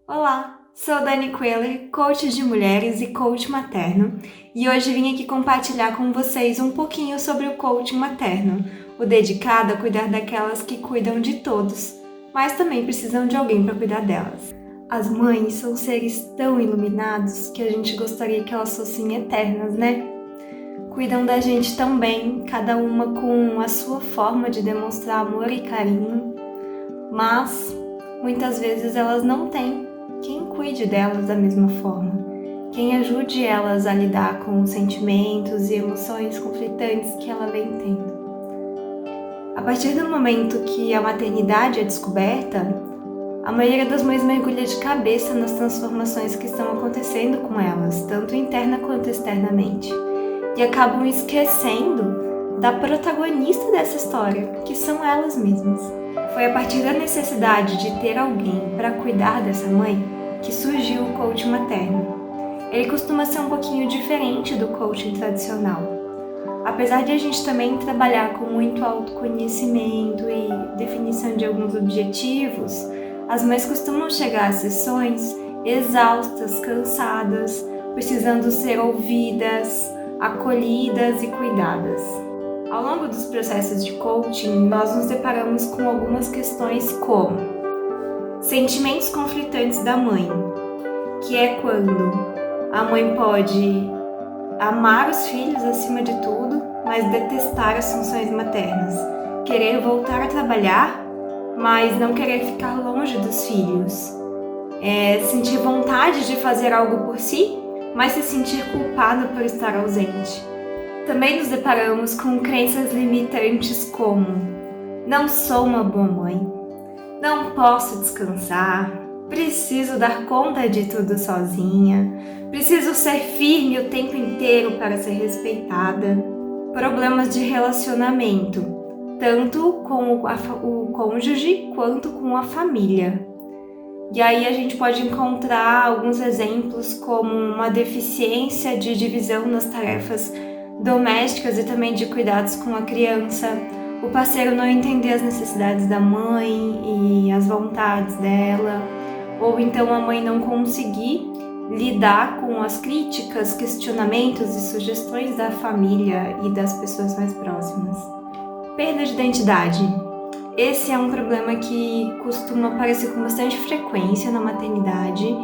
Olá, sou Dani Queller, coach de mulheres e coach materno, e hoje vim aqui compartilhar com vocês um pouquinho sobre o coaching materno, o dedicado a cuidar daquelas que cuidam de todos, mas também precisam de alguém para cuidar delas. As mães são seres tão iluminados que a gente gostaria que elas fossem eternas, né? Cuidam da gente tão bem, cada uma com a sua forma de demonstrar amor e carinho, mas muitas vezes elas não têm quem cuide delas da mesma forma, quem ajude elas a lidar com os sentimentos e emoções conflitantes que ela vem tendo. A partir do momento que a maternidade é descoberta, a maioria das mães mergulha de cabeça nas transformações que estão acontecendo com elas, tanto interna quanto externamente, e acabam esquecendo da protagonista dessa história, que são elas mesmas. Foi a partir da necessidade de ter alguém para cuidar dessa mãe que surgiu o coaching materno. Ele costuma ser um pouquinho diferente do coaching tradicional. Apesar de a gente também trabalhar com muito autoconhecimento e definição de alguns objetivos, as mães costumam chegar às sessões exaustas, cansadas, precisando ser ouvidas, acolhidas e cuidadas. Ao longo dos processos de coaching, nós nos deparamos com algumas questões como sentimentos conflitantes da mãe, que é quando a mãe pode amar os filhos acima de tudo, mas detestar as funções maternas, querer voltar a trabalhar, mas não querer ficar longe dos filhos, sentir vontade de fazer algo por si, mas se sentir culpada por estar ausente. Também nos deparamos com crenças limitantes como: não sou uma boa mãe, não posso descansar, preciso dar conta de tudo sozinha, preciso ser firme o tempo inteiro para ser respeitada. Problemas de relacionamento, tanto com o cônjuge quanto com a família. E aí a gente pode encontrar alguns exemplos como uma deficiência de divisão nas tarefas domésticas e também de cuidados com a criança, o parceiro não entender as necessidades da mãe e as vontades dela, ou então a mãe não conseguir lidar com as críticas, questionamentos e sugestões da família e das pessoas mais próximas. Perda de identidade. Esse é um problema que costuma aparecer com bastante frequência na maternidade,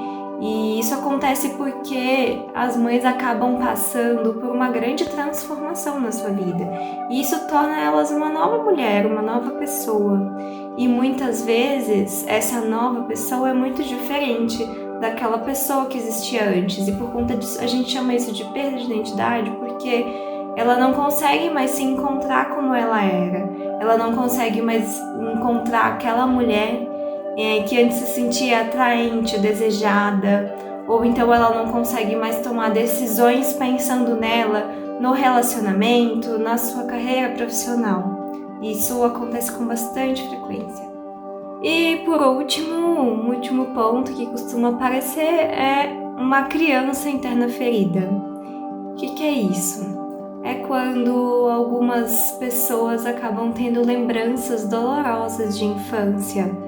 e isso acontece porque as mães acabam passando por uma grande transformação na sua vida. E isso torna elas uma nova mulher, uma nova pessoa. E muitas vezes essa nova pessoa é muito diferente daquela pessoa que existia antes. E por conta disso a gente chama isso de perda de identidade, porque ela não consegue mais se encontrar como ela era. Ela não consegue mais encontrar aquela mulher que antes se sentia atraente, desejada, ou então ela não consegue mais tomar decisões pensando nela, no relacionamento, na sua carreira profissional. Isso acontece com bastante frequência. E por último, um último ponto que costuma aparecer é uma criança interna ferida. O que é isso? É quando algumas pessoas acabam tendo lembranças dolorosas de infância,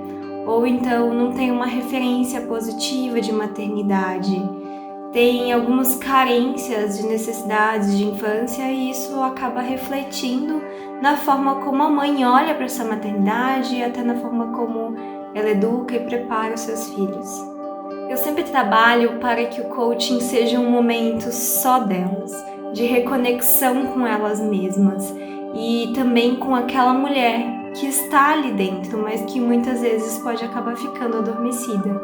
ou então não tem uma referência positiva de maternidade, tem algumas carências de necessidades de infância, e isso acaba refletindo na forma como a mãe olha para essa maternidade e até na forma como ela educa e prepara os seus filhos. Eu sempre trabalho para que o coaching seja um momento só delas, de reconexão com elas mesmas e também com aquela mulher que está ali dentro, mas que muitas vezes pode acabar ficando adormecida.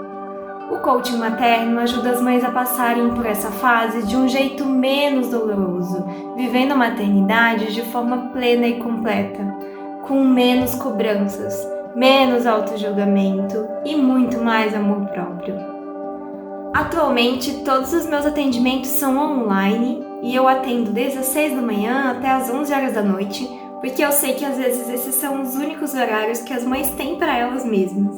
O coaching materno ajuda as mães a passarem por essa fase de um jeito menos doloroso, vivendo a maternidade de forma plena e completa, com menos cobranças, menos autojulgamento e muito mais amor próprio. Atualmente, todos os meus atendimentos são online e eu atendo desde as 6 da manhã até as 11 horas da noite, porque eu sei que às vezes esses são os únicos horários que as mães têm para elas mesmas.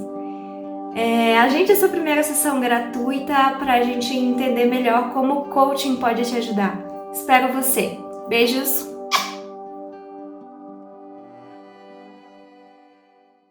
Agende a sua primeira sessão gratuita para a gente entender melhor como o coaching pode te ajudar. Espero você. Beijos!